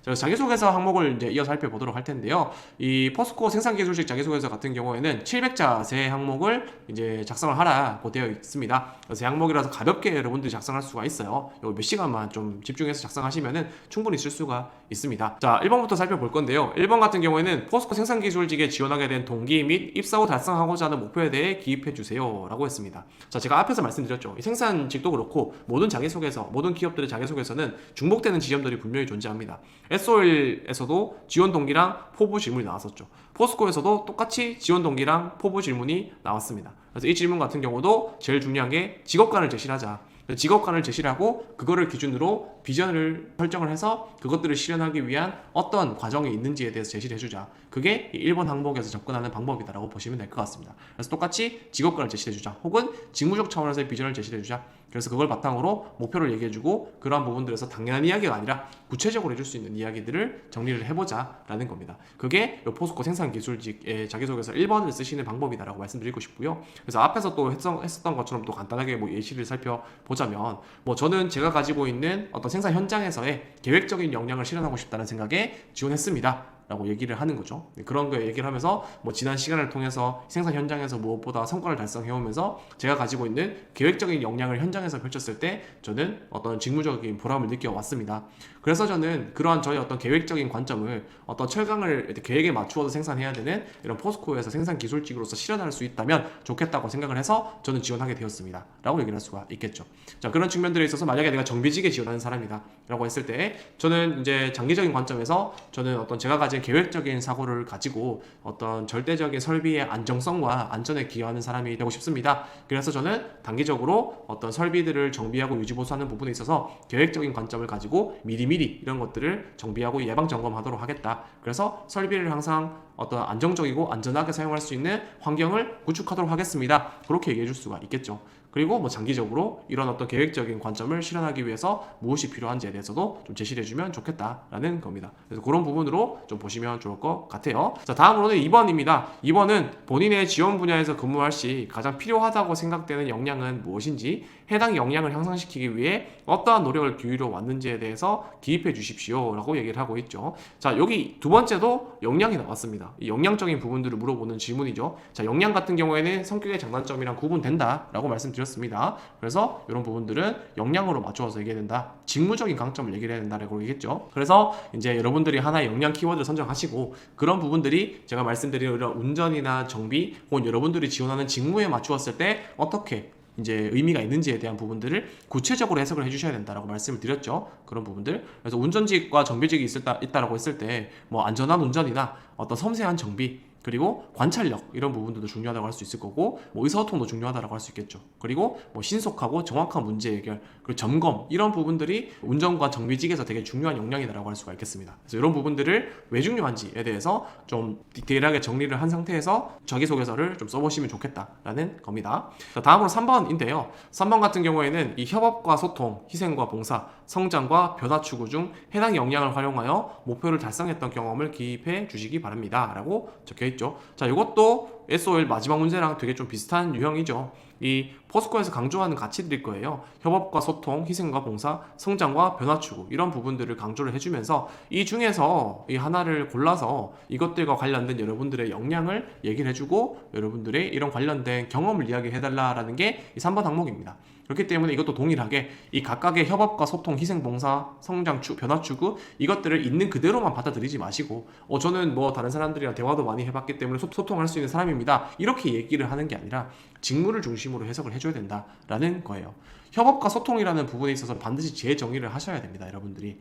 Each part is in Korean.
그래서 자기소개서 항목을 이제 이어 살펴보도록 할 텐데요. 이 포스코 생산기술직 자기소개서 같은 경우에는 700자세 항목을 이제 작성을 하라고 되어 있습니다. 그래서 항목이라서 가볍게 여러분들이 작성할 수가 있어요. 이거 몇 시간만 좀 집중해서 작성하시면은 충분히 쓸 수가 있습니다. 자, 1번부터 살펴볼 건데요. 1번 같은 경우에는 포스코 생산기술직에 지원하게 된 동기 및 입사 후 달성하고자 하는 목표에 대해 기입해 주세요 라고 했습니다. 자, 제가 앞에서 말씀드렸죠. 이 생산직도 그렇고 모든 자기소개서, 모든 기업들의 자기소개서는 중복되는 지점들이 분명히 존재합니다. SOL에서도 지원 동기랑 포부 질문이 나왔었죠. 포스코에서도 똑같이 지원 동기랑 포부 질문이 나왔습니다. 그래서 이 질문 같은 경우도 제일 중요한 게 직업관을 제시를 하자. 직업관을 제시를 하고 그거를 기준으로 비전을 설정을 해서 그것들을 실현하기 위한 어떤 과정이 있는지에 대해서 제시를 해주자. 그게 1번 항목에서 접근하는 방법이다라고 보시면 될 것 같습니다. 그래서 똑같이 직업관을 제시해주자. 혹은 직무적 차원에서의 비전을 제시해주자. 그래서 그걸 바탕으로 목표를 얘기해주고 그러한 부분들에서 당연한 이야기가 아니라 구체적으로 해줄 수 있는 이야기들을 정리를 해보자라는 겁니다. 그게 포스코 생산기술직의 자기소개서 1번을 쓰시는 방법이다라고 말씀드리고 싶고요. 그래서 앞에서 또 했었던 것처럼 또 간단하게 뭐 예시를 살펴보자면 뭐 저는 제가 가지고 있는 어떤 생산 현장에서의 계획적인 역량을 실현하고 싶다는 생각에 지원했습니다. 라고 얘기를 하는 거죠. 그런 거에 얘기를 하면서 뭐 지난 시간을 통해서 생산 현장에서 무엇보다 성과를 달성해 오면서 제가 가지고 있는 계획적인 역량을 현장에서 펼쳤을 때 저는 어떤 직무적인 보람을 느껴왔습니다. 그래서 저는 그러한 저의 어떤 계획적인 관점을 어떤 철강을 계획에 맞추어서 생산해야 되는 이런 포스코에서 생산 기술직으로서 실현할 수 있다면 좋겠다고 생각을 해서 저는 지원하게 되었습니다. 라고 얘기를 할 수가 있겠죠. 자, 그런 측면들에 있어서 만약에 내가 정비직에 지원하는 사람이다 라고 했을 때 저는 이제 장기적인 관점에서 저는 어떤 제가 가진 계획적인 사고를 가지고 어떤 절대적인 설비의 안정성과 안전에 기여하는 사람이 되고 싶습니다. 그래서 저는 단기적으로 어떤 설비들을 정비하고 유지보수하는 부분에 있어서 계획적인 관점을 가지고 미리미리 이런 것들을 정비하고 예방 점검하도록 하겠다. 그래서 설비를 항상 어떤 안정적이고 안전하게 사용할 수 있는 환경을 구축하도록 하겠습니다. 그렇게 얘기해 줄 수가 있겠죠. 그리고 뭐 장기적으로 이런 어떤 계획적인 관점을 실현하기 위해서 무엇이 필요한지에 대해서도 좀 제시를 해주면 좋겠다라는 겁니다. 그래서 그런 부분으로 좀 보시면 좋을 것 같아요. 자, 다음으로는 2번입니다. 2번은 본인의 지원 분야에서 근무할 시 가장 필요하다고 생각되는 역량은 무엇인지 해당 역량을 향상시키기 위해 어떠한 노력을 기울여 왔는지에 대해서 기입해 주십시오 라고 얘기를 하고 있죠. 자, 여기 두 번째도 역량이 나왔습니다. 이 역량적인 부분들을 물어보는 질문이죠. 자, 역량 같은 경우에는 성격의 장단점이랑 구분된다 라고 말씀드렸습니다. 그래서 이런 부분들은 역량으로 맞추어서 얘기해야 된다. 직무적인 강점을 얘기를 해야 된다라고 얘기했죠. 그래서 이제 여러분들이 하나의 역량 키워드를 선정하시고 그런 부분들이 제가 말씀드린 이런 운전이나 정비 혹은 여러분들이 지원하는 직무에 맞추었을 때 어떻게 이제 의미가 있는지에 대한 부분들을 구체적으로 해석을 해주셔야 된다라고 말씀을 드렸죠. 그런 부분들. 그래서 운전직과 정비직이 있다라고 했을 때 뭐 안전한 운전이나 어떤 섬세한 정비 그리고 관찰력 이런 부분들도 중요하다고 할 수 있을 거고 뭐 의사소통도 중요하다고 할 수 있겠죠. 그리고 뭐 신속하고 정확한 문제 해결 그리고 점검 이런 부분들이 운전과 정비직에서 되게 중요한 역량이다라고 할 수가 있겠습니다. 그래서 이런 부분들을 왜 중요한지에 대해서 좀 디테일하게 정리를 한 상태에서 자기소개서를 좀 써보시면 좋겠다라는 겁니다. 자, 다음으로 3번인데요. 3번 같은 경우에는 이 협업과 소통, 희생과 봉사, 성장과 변화 추구 중 해당 역량을 활용하여 목표를 달성했던 경험을 기입해 주시기 바랍니다. 라고 적혀 있죠. 자, 이것도 SOL 마지막 문제랑 되게 좀 비슷한 유형이죠. 이 포스코에서 강조하는 가치들일 거예요. 협업과 소통, 희생과 봉사, 성장과 변화 추구 이런 부분들을 강조를 해주면서 이 중에서 이 하나를 골라서 이것들과 관련된 여러분들의 역량을 얘기를 해주고 여러분들의 이런 관련된 경험을 이야기해달라는 게 이 3번 항목입니다. 그렇기 때문에 이것도 동일하게 이 각각의 협업과 소통, 희생, 봉사, 성장, 변화 추구 이것들을 있는 그대로만 받아들이지 마시고 저는 뭐 다른 사람들이랑 대화도 많이 해봤기 때문에 소통할 수 있는 사람입니다. 이렇게 얘기를 하는 게 아니라 직무를 중심으로 해석을 해줘야 된다라는 거예요. 협업과 소통이라는 부분에 있어서 반드시 재정의를 하셔야 됩니다, 여러분들이.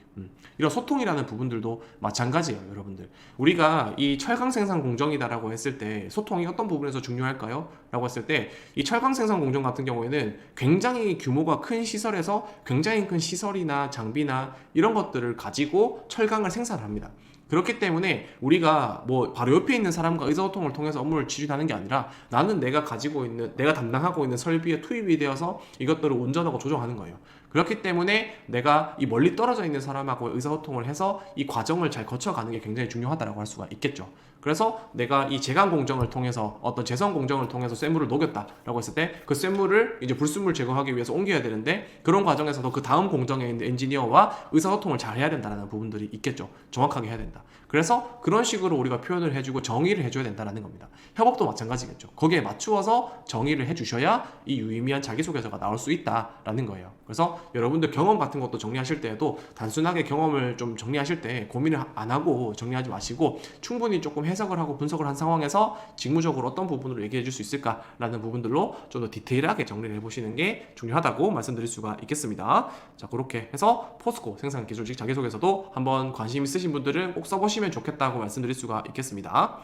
이런 소통이라는 부분들도 마찬가지예요, 여러분들. 우리가 이 철강 생산 공정이다라고 했을 때 소통이 어떤 부분에서 중요할까요? 라고 했을 때 이 철강 생산 공정 같은 경우에는 굉장히 규모가 큰 시설에서 굉장히 큰 시설이나 장비나 이런 것들을 가지고 철강을 생산합니다. 그렇기 때문에 우리가 뭐 바로 옆에 있는 사람과 의사소통을 통해서 업무를 추진하는 게 아니라 나는 내가 담당하고 있는 설비에 투입이 되어서 이것들을 운전하고 조정하는 거예요. 그렇기 때문에 내가 이 멀리 떨어져 있는 사람하고 의사소통을 해서 이 과정을 잘 거쳐가는 게 굉장히 중요하다고 할 수가 있겠죠. 그래서 내가 이 재간 공정을 통해서 어떤 재선 공정을 통해서 쇠물을 녹였다라고 했을 때 그 쇠물을 이제 불순물 제거하기 위해서 옮겨야 되는데 그런 과정에서도 그 다음 공정에 있는 엔지니어와 의사소통을 잘 해야 된다는 부분들이 있겠죠. 정확하게 해야 된다. 그래서 그런 식으로 우리가 표현을 해주고 정의를 해줘야 된다는 겁니다. 협업도 마찬가지겠죠. 거기에 맞추어서 정의를 해주셔야 이 유의미한 자기소개서가 나올 수 있다라는 거예요. 그래서 여러분들 경험 같은 것도 정리하실 때에도 단순하게 경험을 좀 정리하실 때 고민을 안 하고 정리하지 마시고 충분히 조금 해석을 하고 분석을 한 상황에서 직무적으로 어떤 부분으로 얘기해 줄 수 있을까라는 부분들로 좀 더 디테일하게 정리를 해보시는 게 중요하다고 말씀드릴 수가 있겠습니다. 자, 그렇게 해서 포스코 생산기술직 자기소개서도 한번 관심 있으신 분들은 꼭 써보시면 좋겠다고 말씀드릴 수가 있겠습니다.